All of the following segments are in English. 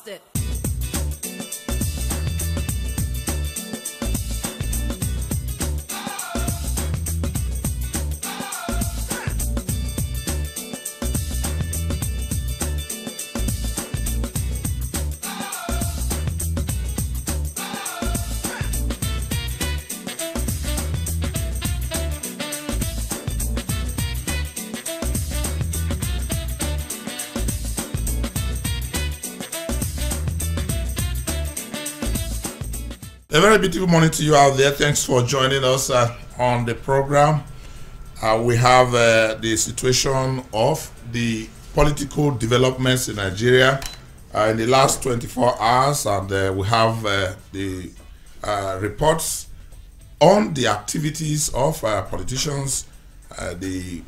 it. A very beautiful morning to you out there. Thanks for joining us on the program. We have the situation of the political developments in Nigeria in the last 24 hours, and we have the reports on the activities of politicians, the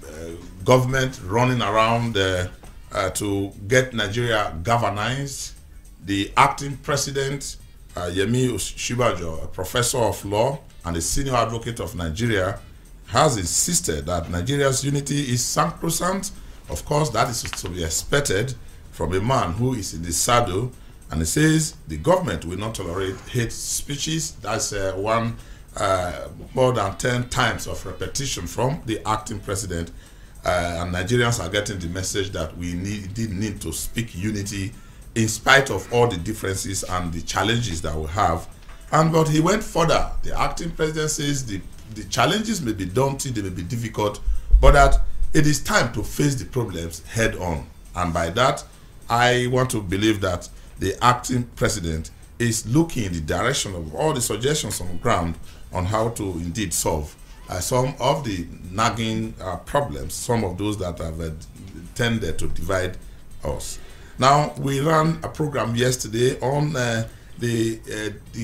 government running around to get Nigeria galvanized, the acting president, Yemi Osinbajo, a professor of law and a senior advocate of Nigeria, has insisted that Nigeria's unity is sacrosanct. Of course, that is to be expected from a man who is in the saddle, and he says the government will not tolerate hate speeches. That's more than 10 times of repetition from the acting president, and Nigerians are getting the message that we did need to speak unity in spite of all the differences and the challenges that we have. But he went further. The acting president says the challenges may be daunting, they may be difficult, but that it is time to face the problems head on. And by that, I want to believe that the acting president is looking in the direction of all the suggestions on the ground on how to indeed solve some of the nagging problems, some of those that have tended to divide us. Now, we ran a program yesterday on the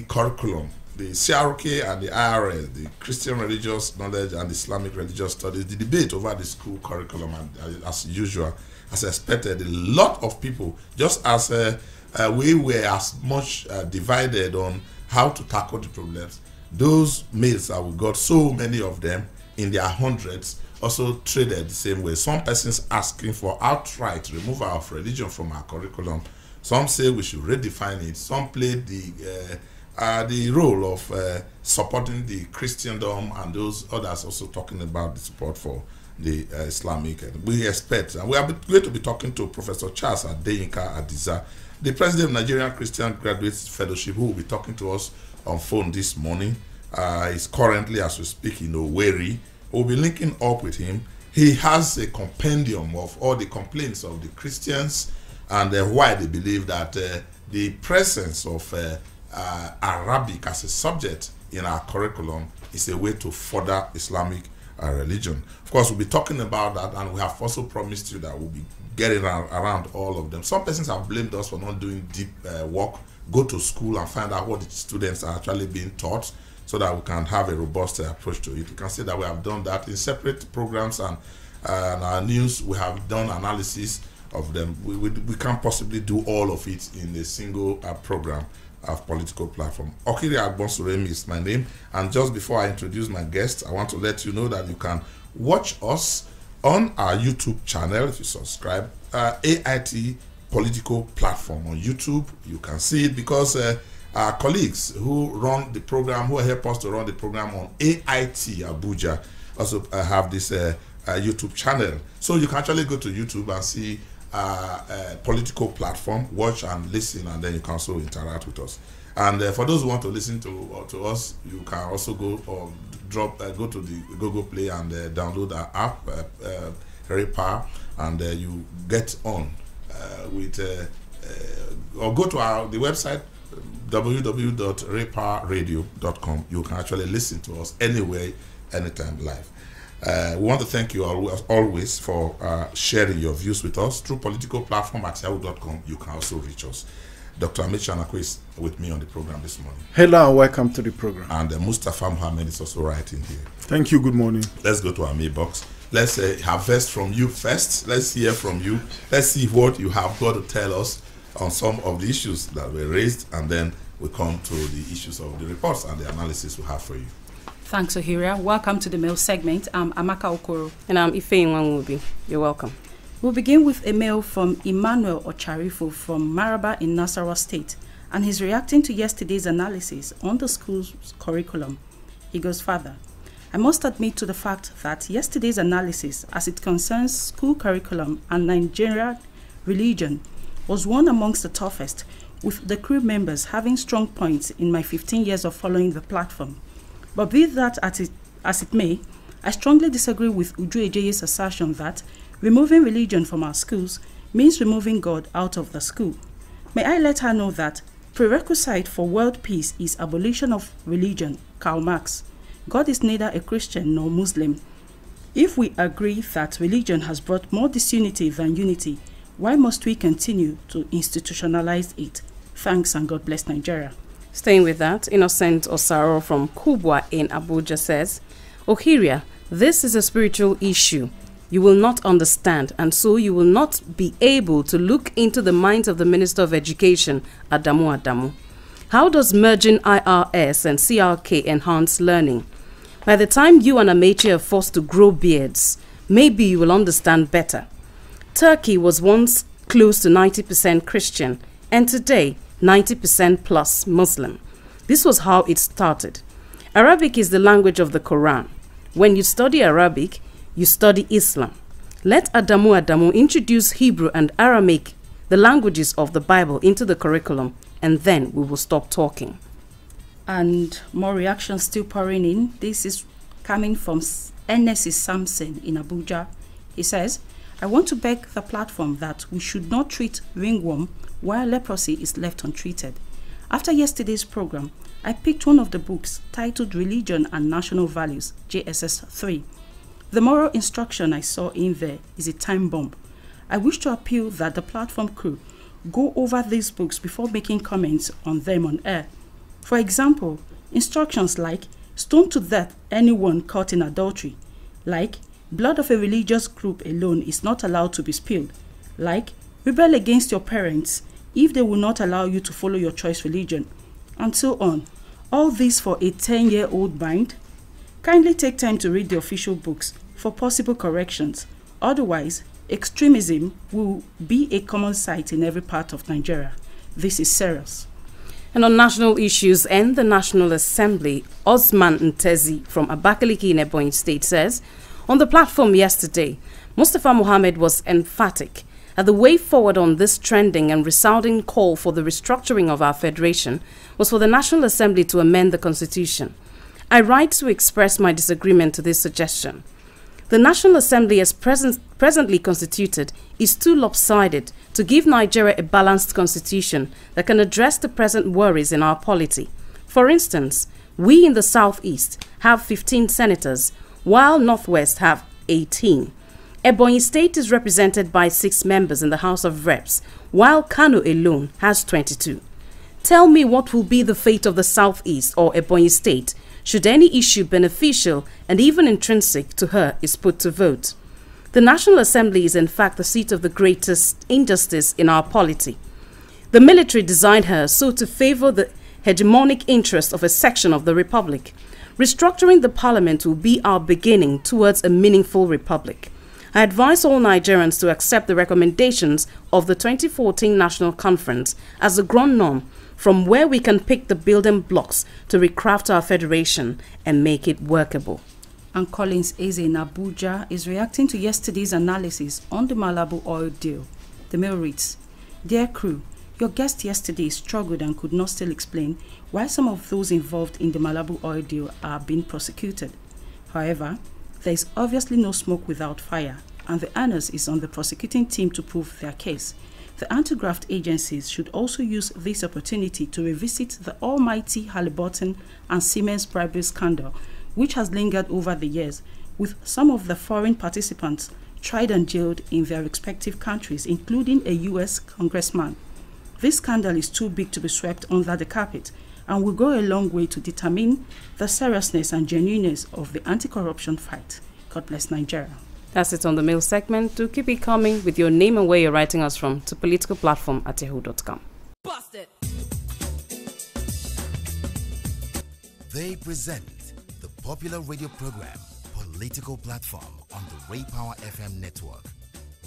curriculum, the CRK and the IRS, the Christian Religious Knowledge and Islamic Religious Studies, the debate over the school curriculum, and as usual, as expected, a lot of people, just as we were as much divided on how to tackle the problems, those mails that we got, so many of them in their hundreds, also traded the same way. Some persons asking for outright removal of religion from our curriculum. Some say we should redefine it. Some played the role of supporting the Christendom, and those others also talking about the support for the Islamic. We expect, and we are going to be talking to Professor Charles Adeyinka Adiza, the president of Nigerian Christian Graduates Fellowship, who will be talking to us on phone this morning. He's currently, as we speak, in Owerri. We'll be linking up with him. He has a compendium of all the complaints of the Christians and why they believe that the presence of Arabic as a subject in our curriculum is a way to further Islamic religion. Of course, we'll be talking about that, and we have also promised you that we'll be getting around all of them. Some persons have blamed us for not doing deep work. Go to school and find out what the students are actually being taught, so that we can have a robust approach to it. We can say that we have done that in separate programs, and our news, we have done analysis of them. We can't possibly do all of it in a single program of political platform. Okiri Agbonsuremi is my name, and just before I introduce my guest, I want to let you know that you can watch us on our YouTube channel if you subscribe, AIT Political Platform on YouTube. You can see it because our colleagues who run the program, who help us to run the program on AIT Abuja, also have this YouTube channel. So you can actually go to YouTube and see Political Platform, watch and listen, and then you can also interact with us. And for those who want to listen to us, you can also go or go to the Google Play and download our app, RayPower, and you get on with or go to the website www.raypowerradio.com. You can actually listen to us anywhere, anytime, live. We want to thank you always for sharing your views with us through political platform at yahoo.com. You can also reach us. Dr. Amit Shanakwe is with me on the program this morning. Hello and welcome to the program. And Mustafa Mohammed is also writing here. Thank you. Good morning. Let's go to our mailbox. Let's harvest from you first. Let's hear from you. Let's see what you have got to tell us on some of the issues that were raised, and then we come to the issues of the reports and the analysis we have for you. Thanks, Ohiria. Welcome to the mail segment. I'm Amaka Okoro. And I'm Ife Nwanwobi. You're welcome. We'll begin with a mail from Emmanuel Ocharifo from Maraba in Nasarawa State, and he's reacting to yesterday's analysis on the school's curriculum. He goes further. I must admit to the fact that yesterday's analysis as it concerns school curriculum and Nigerian religion was one amongst the toughest, with the crew members having strong points in my 15 years of following the platform. But be that as it may, I strongly disagree with Uju Ejeye's assertion that removing religion from our schools means removing God out of the school. May I let her know that prerequisite for world peace is abolition of religion, Karl Marx. God is neither a Christian nor Muslim. If we agree that religion has brought more disunity than unity, why must we continue to institutionalize it? Thanks and God bless Nigeria. Staying with that, Innocent Osaro from Kubwa in Abuja says, Ohiria, this is a spiritual issue. You will not understand, and so you will not be able to look into the minds of the Minister of Education, Adamu Adamu. How does merging IRS and CRK enhance learning? By the time you and Amechi are forced to grow beards, maybe you will understand better. Turkey was once close to 90% Christian, and today 90% plus Muslim. This was how it started. Arabic is the language of the Quran. When you study Arabic, you study Islam. Let Adamu Adamu introduce Hebrew and Aramaic, the languages of the Bible, into the curriculum, and then we will stop talking. And more reactions still pouring in. This is coming from NSC Samson in Abuja. He says, I want to beg the platform that we should not treat ringworm while leprosy is left untreated. After yesterday's program, I picked one of the books titled Religion and National Values, JSS 3. The moral instruction I saw in there is a time bomb. I wish to appeal that the platform crew go over these books before making comments on them on air. For example, instructions like stone to death anyone caught in adultery, like blood of a religious group alone is not allowed to be spilled, like rebel against your parents if they will not allow you to follow your choice religion, and so on. All this for a 10-year-old mind? Kindly take time to read the official books for possible corrections. Otherwise, extremism will be a common sight in every part of Nigeria. This is serious. And on national issues and the National Assembly, Osman Ntezi from Abakaliki in Ebonyi State says, on the platform yesterday, Mustafa Mohammed was emphatic that the way forward on this trending and resounding call for the restructuring of our federation was for the National Assembly to amend the Constitution. I write to express my disagreement to this suggestion. The National Assembly as presently constituted is too lopsided to give Nigeria a balanced constitution that can address the present worries in our polity. For instance, we in the Southeast have 15 senators, while Northwest have 18. Ebonyi State is represented by 6 members in the House of Reps, while Kano alone has 22. Tell me what will be the fate of the Southeast or Ebonyi State should any issue beneficial and even intrinsic to her is put to vote. The National Assembly is in fact the seat of the greatest injustice in our polity. The military designed her so to favor the hegemonic interest of a section of the Republic. Restructuring the Parliament will be our beginning towards a meaningful republic. I advise all Nigerians to accept the recommendations of the 2014 National Conference as a grand norm from where we can pick the building blocks to recraft our federation and make it workable. And Collins Eze in Abuja is reacting to yesterday's analysis on the Malabu oil deal. The mail reads, Dear crew, your guest yesterday struggled and could not still explain why some of those involved in the Malabu oil deal are being prosecuted. However, there is obviously no smoke without fire, and the onus is on the prosecuting team to prove their case. The anti-graft agencies should also use this opportunity to revisit the almighty Halliburton and Siemens bribery scandal, which has lingered over the years, with some of the foreign participants tried and jailed in their respective countries, including a U.S. congressman. This scandal is too big to be swept under the carpet and will go a long way to determine the seriousness and genuineness of the anti-corruption fight. God bless Nigeria. That's it on the mail segment. Do keep it coming with your name and where you're writing us from to politicalplatform@yahoo.com. Busted. They present the popular radio program Political Platform on the Ray Power FM network.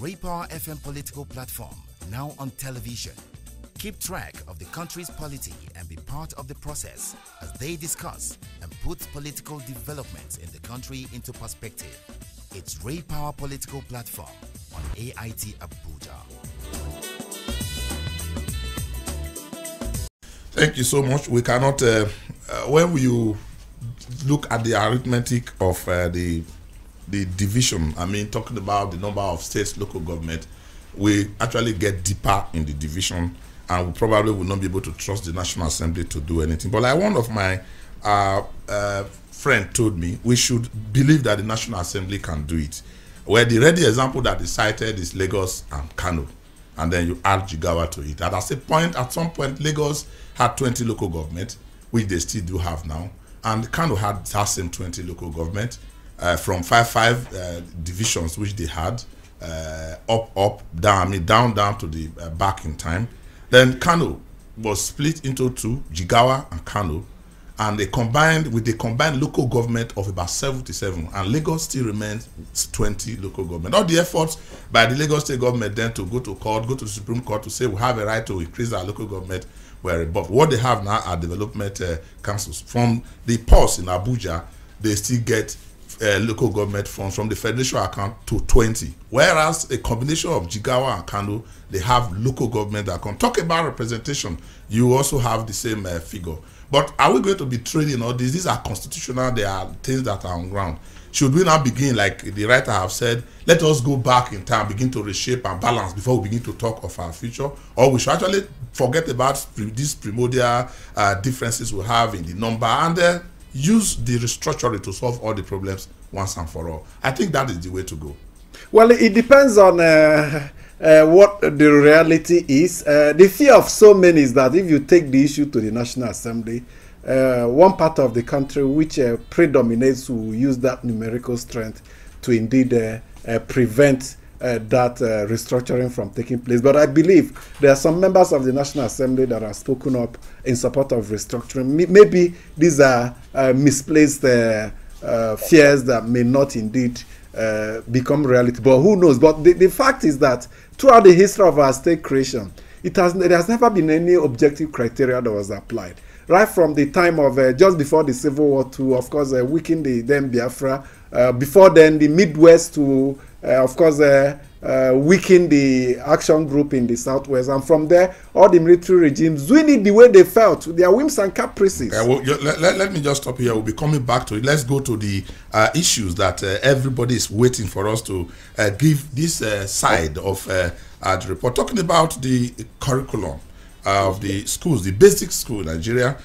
Raypower FM political platform, now on television. Keep track of the country's polity and be part of the process as they discuss and put political developments in the country into perspective. It's Raypower political platform on AIT Abuja. Thank you so much. We cannot, when you look at the arithmetic of the division, I mean, talking about the number of states, local government, we actually get deeper in the division, and we probably will not be able to trust the National Assembly to do anything. But like one of my friend told me, we should believe that the National Assembly can do it. Where the ready example that is cited is Lagos and Kano, and then you add Jigawa to it. And at some point, Lagos had 20 local government, which they still do have now, and Kano had that same 20 local government from five divisions which they had, up, down, down to the back in time. Then Kano was split into two, Jigawa and Kano, and they combined with the combined local government of about 77, and Lagos still remains 20 local government. All the efforts by the Lagos state government then to go to court, go to the Supreme Court to say we have a right to increase our local government were above. What they have now are development councils. From the pulse in Abuja, they still get local government funds from the federation account to 20. Whereas a combination of Jigawa and Kano, they have local government account. Talk about representation, you also have the same figure. But are we going to be trading all these? These are constitutional, they are things that are on ground. Should we now begin, like the writer have said, let us go back in time, begin to reshape and balance before we begin to talk of our future? Or we should actually forget about these primordial differences we have in the number and use the restructuring to solve all the problems once and for all? I think that is the way to go. Well, it depends on what the reality is. The fear of so many is that if you take the issue to the National Assembly, one part of the country which predominates will use that numerical strength to indeed prevent that restructuring from taking place. But I believe there are some members of the National Assembly that have spoken up in support of restructuring. Maybe these are misplaced fears that may not indeed become reality, but who knows? But the fact is that throughout the history of our state creation, there has never been any objective criteria that was applied. Right from the time of just before the Civil War to, of course, weaken the then Biafra. Before then, the Midwest to, of course, weaken the action group in the Southwest. And from there, all the military regimes doing it the way they felt, their whims and caprices. Well, let me just stop here. We'll be coming back to it. Let's go to the issues that everybody is waiting for us to give this side of the report. Talking about the curriculum of the schools, the basic school in Nigeria.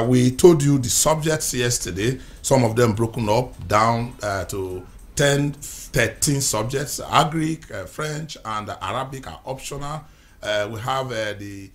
We told you the subjects yesterday, some of them broken up down to 10, 13 subjects. Agric, French, and Arabic are optional. We have the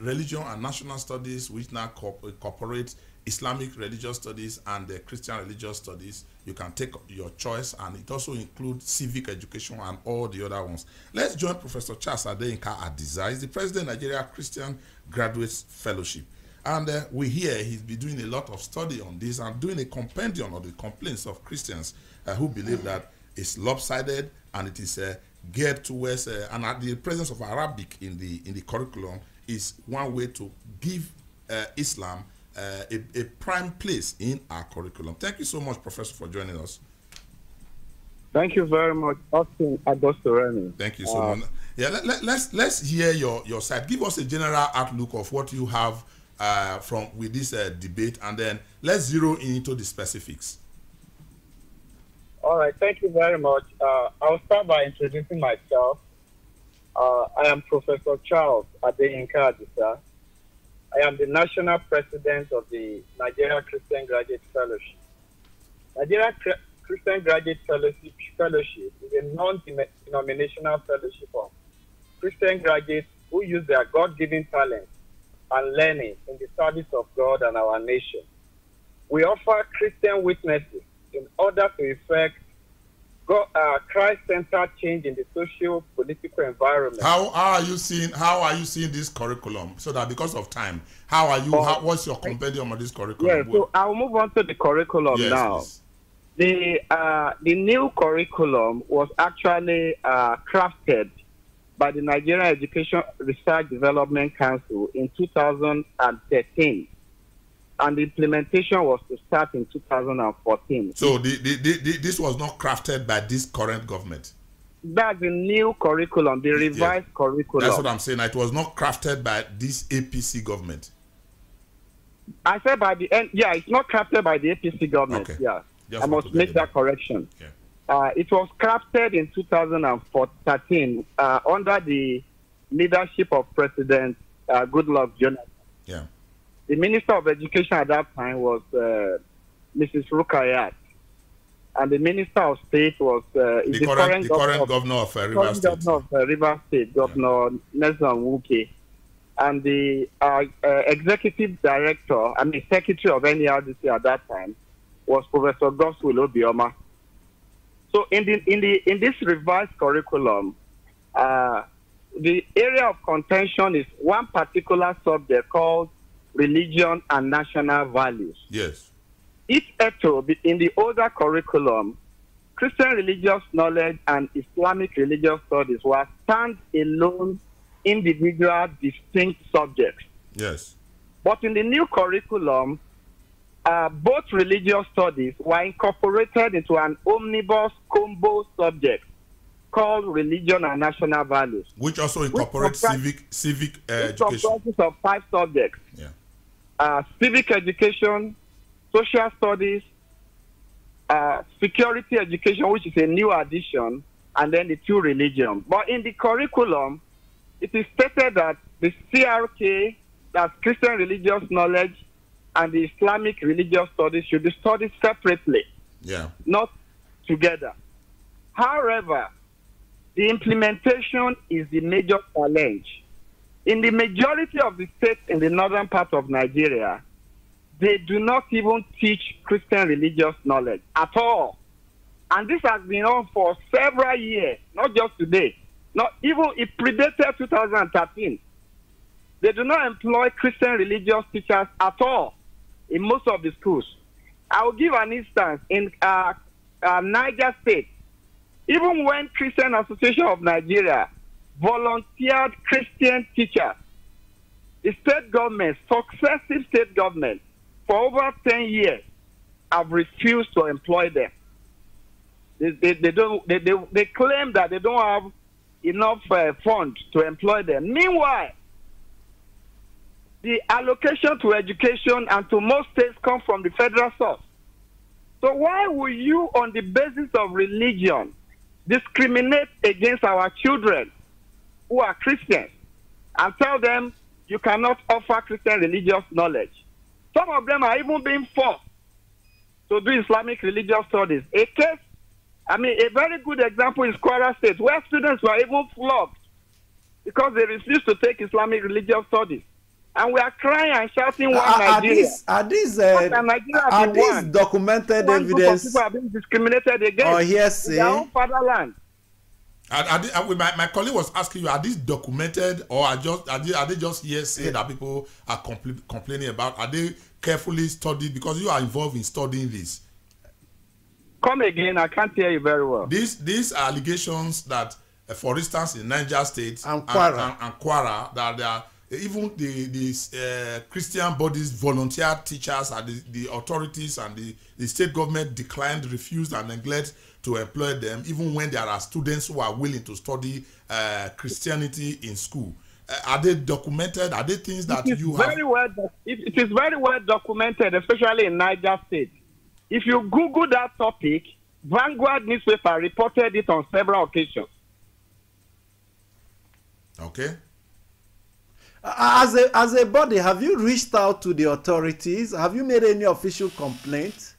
religion and national studies, which now incorporate Islamic religious studies and Christian religious studies. You can take your choice, and it also includes civic education and all the other ones. Let's join Professor Charles Adeyinka Adisa. He's the president of Nigeria Christian Graduates Fellowship. And we hear he's been doing a lot of study on this and doing a compendium of the complaints of Christians who believe that it's lopsided and it is geared towards, and the presence of Arabic in the curriculum is one way to give Islam a prime place in our curriculum. Thank you so much, Professor, for joining us. Thank you very much, Austin Agostoreni. Thank you so much. Yeah, let's hear your side. Give us a general outlook of what you have with this debate, and then let's zero into the specifics. All right, thank you very much. I'll start by introducing myself. I am Professor Charles Adeyinka Adisa. I am the national president of the Nigeria Christian Graduate Fellowship. Nigeria Christian Graduate Fellowship is a non-denominational fellowship of Christian graduates who use their God-given talents and learning in the service of God and our nation. We offer Christian witnesses in order to effect Christ-centered change in the socio-political environment. How are you seeing this curriculum? So that because of time, what's your compendium on this curriculum? Yeah, so I'll move on to the curriculum now. Please. The new curriculum was actually crafted by the Nigerian Education Research Development Council in 2013, and the implementation was to start in 2014. So this was not crafted by this current government? That's the new curriculum, the revised curriculum. That's what I'm saying. It was not crafted by this APC government. I said by the end, yeah, it's not crafted by the APC government. Okay. Yeah, Just I must make that correction. Yeah. It was crafted in 2013 under the leadership of President Goodluck Jonathan. Yeah. The Minister of Education at that time was Mrs. Rukayat, and the Minister of State was the current governor of Rivers State. Governor of Rivers State, Governor Nelson Wuke. And the executive director, secretary of NERDC at that time, was Professor Godswill Obioma. So in this revised curriculum, the area of contention is one particular subject called religion and national values. Yes. Each in the older curriculum, Christian religious knowledge and Islamic religious studies were stand-alone individual distinct subjects. Yes. But in the new curriculum, both religious studies were incorporated into an omnibus combo subject called religion and national values, which also incorporates civic education. Comprises of 5 subjects. Yeah. Civic education, social studies, security education, which is a new addition, and then the 2 religions. But in the curriculum, it is stated that the CRK, that's Christian religious knowledge, and the Islamic religious studies should be studied separately, not together. However, the implementation is the major challenge. In the majority of the states in the northern part of Nigeria, they do not even teach Christian religious knowledge at all. And this has been on for several years, not just today. Not even, it predated 2013. They do not employ Christian religious teachers at all in most of the schools. I will give an instance. In Niger State, even when Christian Association of Nigeria volunteered Christian teachers, the state government, successive state government, for over 10 years, have refused to employ them. They claim that they don't have enough funds to employ them. Meanwhile, the allocation to education and to most states come from the federal source. So why will you, on the basis of religion, discriminate against our children who are Christians and tell them you cannot offer Christian religious knowledge? Some of them are even being forced to do Islamic religious studies. A very good example is Kwara State, where students were even flogged because they refused to take Islamic religious studies. And we are crying and shouting, one Nigeria. Are these documented evidence? People are being discriminated against in their own fatherland. My colleague was asking you, are these documented, or are they just hearsay that people are complaining about? Are they carefully studied? Because you are involved in studying this. Come again, I can't hear you very well. These allegations that, for instance, in Niger State and Kwara, that there are even the Christian bodies, volunteer teachers, and the authorities and the state government refused and neglect to employ them, even when there are students who are willing to study Christianity in school. Are they documented? Are they things that you have? It is very well documented, especially in Niger State. If you Google that topic, Vanguard newspaper reported it on several occasions. Okay. As a body, have you reached out to the authorities? Have you made any official complaints?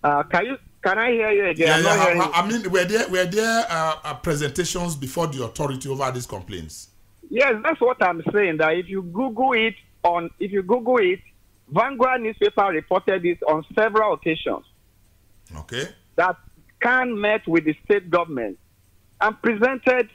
Can I hear you again? I mean, were there presentations before the authority over these complaints? Yes, that's what I'm saying. That if you Google it, Vanguard newspaper reported it on several occasions. Okay. That Khan met with the state government and presented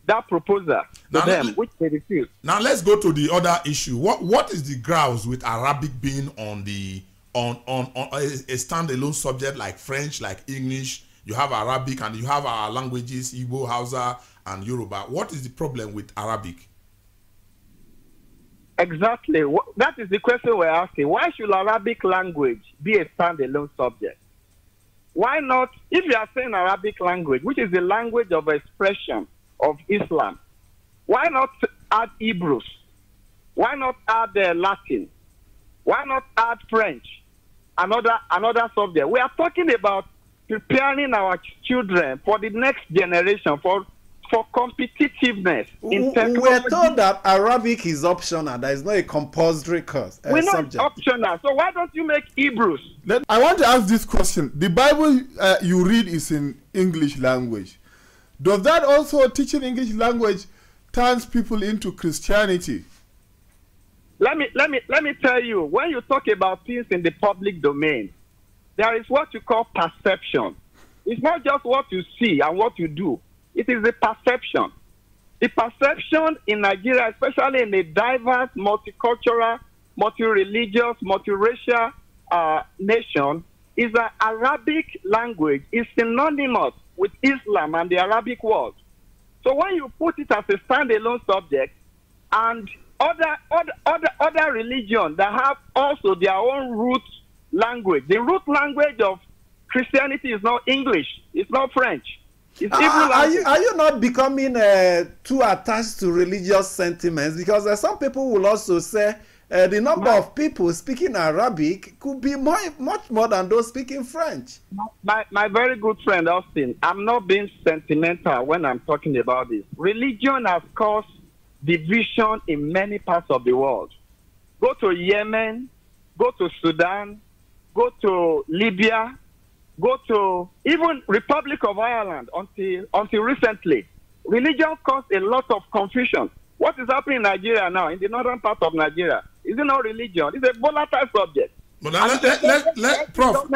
that proposal to them, which they refused. Now let's go to the other issue. What is the grounds with Arabic being on the on a standalone subject like French, like English, you have Arabic, and you have our languages, Igbo, Hausa, and Yoruba. What is the problem with Arabic? Exactly. That is the question we're asking. Why should Arabic language be a standalone subject? Why not, if you are saying Arabic language, which is the language of expression of Islam, why not add Hebrew? Why not add Latin? Why not add French? Another subject. We are talking about preparing our children for the next generation, for competitiveness in technology. We're told that Arabic is optional. There is not a compulsory course. We're not subject. optional. So why don't you make Hebrews? I want to ask this question. The Bible you read is in English language. Does that also, teaching English language, turns people into Christianity? Let me tell you, when you talk about things in the public domain, there is what you call perception. It's not just what you see and what you do. It is the perception. The perception in Nigeria, especially in a diverse, multicultural, multi-religious, multiracial nation, is that Arabic language is synonymous with Islam and the Arabic world. So when you put it as a standalone subject, and other religions that have also their own root language, the root language of Christianity is not English, it's not French. Are you not becoming too attached to religious sentiments? Because some people will also say the number of people speaking Arabic could be much more than those speaking French. My very good friend Austin, I'm not being sentimental when I'm talking about this. Religion has caused division in many parts of the world. Go to Yemen, go to Sudan, go to Libya, go to even Republic of Ireland until recently. Religion caused a lot of confusion. What is happening in Nigeria now, in the northern part of Nigeria? Is it not religion? It's a volatile subject. But Prof,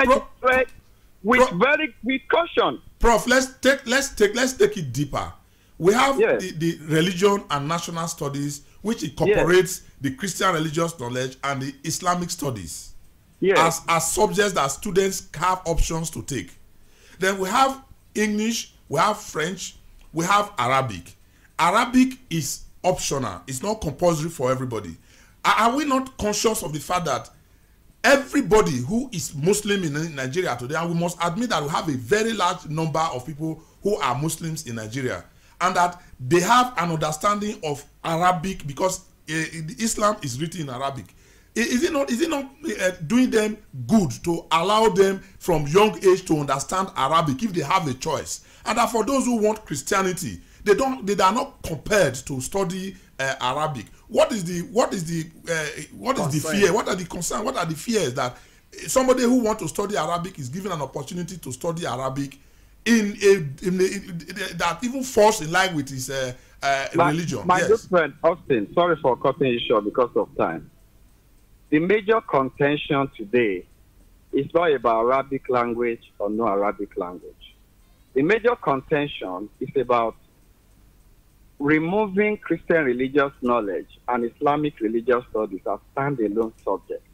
with caution. Prof, let's take it deeper. We have the religion and national studies, which incorporates the Christian religious knowledge and the Islamic studies as subjects that students have options to take. Then we have English, we have French, we have Arabic. Arabic is optional. It's not compulsory for everybody. Are we not conscious of the fact that everybody who is Muslim in Nigeria today, and we must admit that we have a very large number of people who are Muslims in Nigeria, and that they have an understanding of Arabic because Islam is written in Arabic. Is it not doing them good to allow them from young age to understand Arabic if they have a choice? And that for those who want Christianity, they are not compelled to study Arabic. What is the fear? What are the concerns? What are the fears that somebody who wants to study Arabic is given an opportunity to study Arabic that even falls in line with his religion? My good friend Austin, sorry for cutting you short because of time. The major contention today is not about Arabic language or no Arabic language. The major contention is about removing Christian religious knowledge and Islamic religious studies as standalone subjects.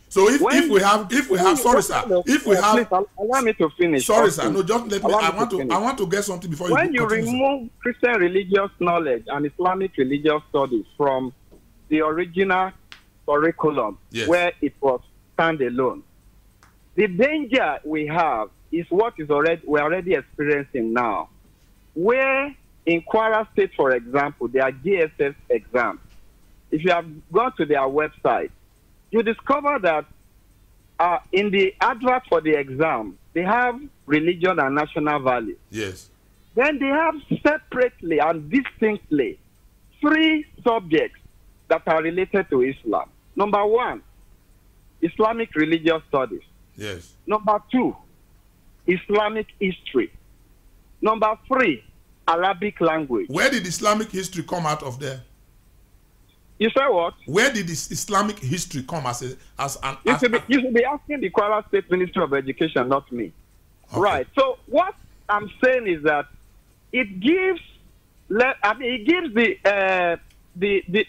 So if we have sorry sir, if we have, please allow me to finish. Sorry sir, no, just let me. I want to get something before when you remove Christian religious knowledge and Islamic religious studies from the original curriculum where it was standalone, the danger we have is what we're already experiencing now, where in Kwara State, for example, there are JSS exams. If you have gone to their website, you discover that in the advert for the exam, they have religion and national values. Yes. Then they have separately and distinctly 3 subjects that are related to Islam. Number 1, Islamic religious studies. Yes. Number 2, Islamic history. Number 3, Arabic language. Where did Islamic history come out of there? You say what? Where did this Islamic history come as an? You should be asking the Kwara State Ministry of Education, not me. Okay. Right. So what I'm saying is that it gives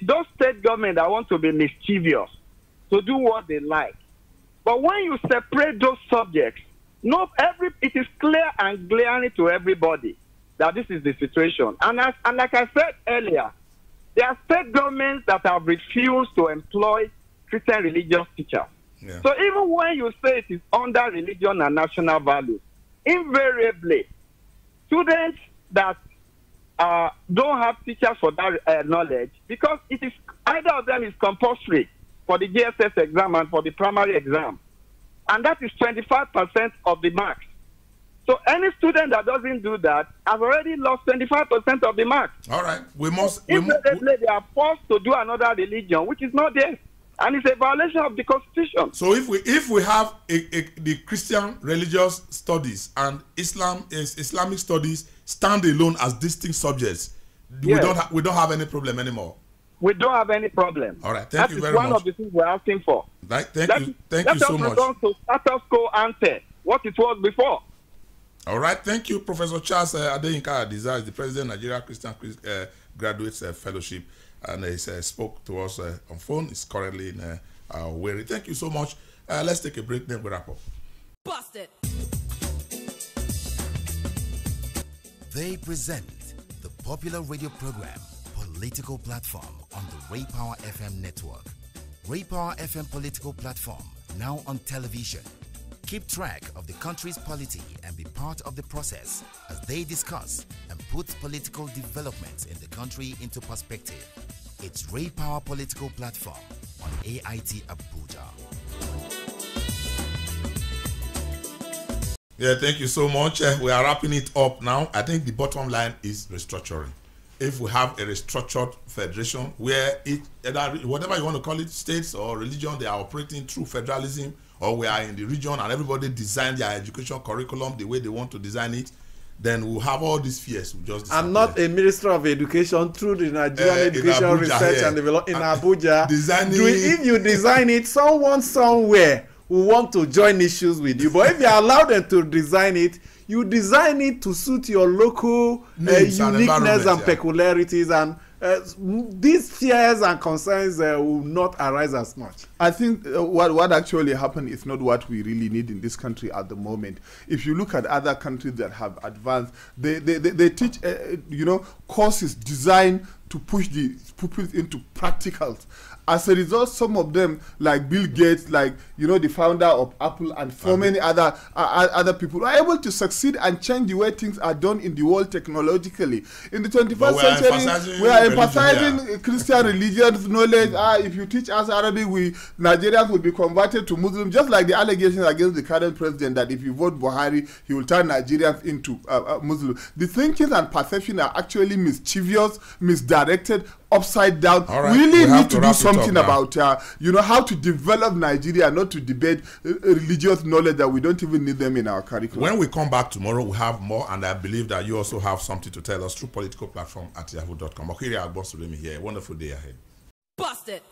those state government that want to be mischievous to do what they like. But when you separate those subjects, it is clear and glaring to everybody that this is the situation. And like I said earlier, there are state governments that have refused to employ Christian religious teachers. Yeah. So even when you say it is under religion and national values, invariably, students that don't have teachers for that knowledge, because it is either of them is compulsory for the GSS exam and for the primary exam, and that is 25% of the marks. So any student that doesn't do that has already lost 25% of the marks. All right, we must. They are forced to do another religion, which is not theirs, and it's a violation of the Constitution. So if we have the Christian religious studies and Islamic studies stand alone as distinct subjects, yes, we don't have any problem anymore. We don't have any problem. All right, thank you very much. That is one of the things we're asking for. Thank you so much. Let us return to status quo ante, what it was before. All right, thank you, Professor Charles Adeyinka Adiza, is the president of Nigeria Christian Graduates Fellowship, and he spoke to us on phone. He's currently in Owerri. Thank you so much. Let's take a break, then we wrap up. Busted. They present the popular radio program Political Platform on the Ray Power FM network. Ray Power FM Political Platform, now on television. Keep track of the country's polity and be part of the process as they discuss and put political developments in the country into perspective. It's Ray Power Political Platform on AIT Abuja. Yeah, thank you so much. We are wrapping it up now. I think the bottom line is restructuring. If we have a restructured federation where whatever you want to call it, states or religion, they are operating through federalism, or we are in the region and everybody design their education curriculum the way they want to design it, then we'll have all these fears. We'll just disappear. I'm not a minister of education through the Nigerian Education Abuja, Research and Development in Abuja. If you design it, someone somewhere will want to join issues with you. But if you allow them to design it, you design it to suit your local uniqueness and peculiarities, and these fears and concerns will not arise as much. I think what actually happened is not what we really need in this country at the moment. If you look at other countries that have advanced, they teach courses designed to push the pupils into practicals. As a result, some of them, like Bill Gates, like the founder of Apple, and so many other people, are able to succeed and change the way things are done in the world technologically. In the 21st century, we are emphasizing Christian religious knowledge. If you teach us Arabic, Nigerians will be converted to Muslims, just like the allegations against the current president that if you vote Buhari, he will turn Nigerians into Muslims. The thinking and perception are actually mischievous, misdirected, upside down. Right. We really need to do something about how to develop Nigeria, not to debate religious knowledge that we don't even need them in our curriculum. When we come back tomorrow, we have more, and I believe that you also have something to tell us through political platform at yahoo.com. Okiri Agbosuremi here. A wonderful day ahead. Busted.